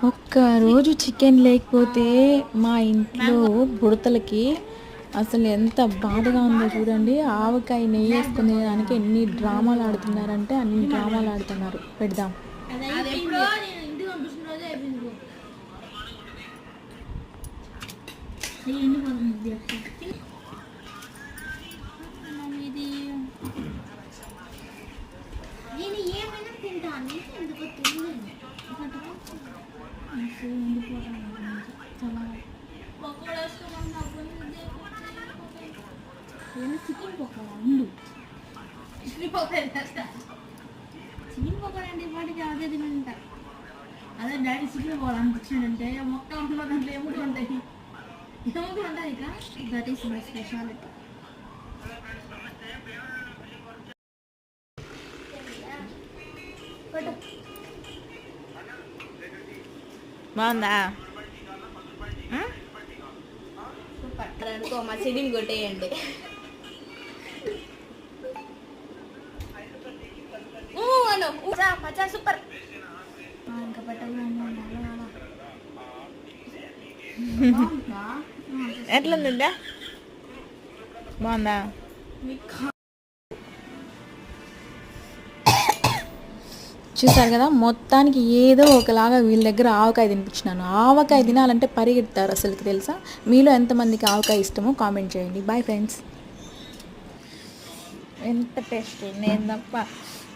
ఒక్కరోజు చికెన్ లేకపోతే మా ఇంట్లో బుడతలకి అసలు ఎంత బాధగా ఉందో చూడండి. ఆవకాయ నెయ్యి వేసుకునే దానికి ఎన్ని డ్రామాలు ఆడుతున్నారంటే అన్ని డ్రామాలు ఆడుతున్నారు. పెడదాం. చికెన్ పకోడా అంటే వాటికి అదే తినంట. అదే డాడీ చికెన్ పకోడా అనిపించాడంటే మొక్క ఉంటుందో దాంట్లో ఎముకలు ఉంటాయి, ఎముకలు ఉంటాయి. ఇక దట్ ఈస్ మై స్పెషాలిటీ. బాగుందా? అనుకో మా చెడిని కొట్టేయండి. సూపర్. ఇంకా ఎట్లుందా? బాగుందా? చూసారు కదా, మొత్తానికి ఏదో ఒకలాగా వీళ్ళ దగ్గర ఆవకాయ తినిపించినాను. ఆవకాయ తినాలంటే పరిగెడతారు అసలుకి, తెలుసా? మీలో ఎంతమందికి ఆవకాయ ఇష్టమో కామెంట్ చేయండి. Bye friends. ఎంత టేస్ట్, నేను తప్ప.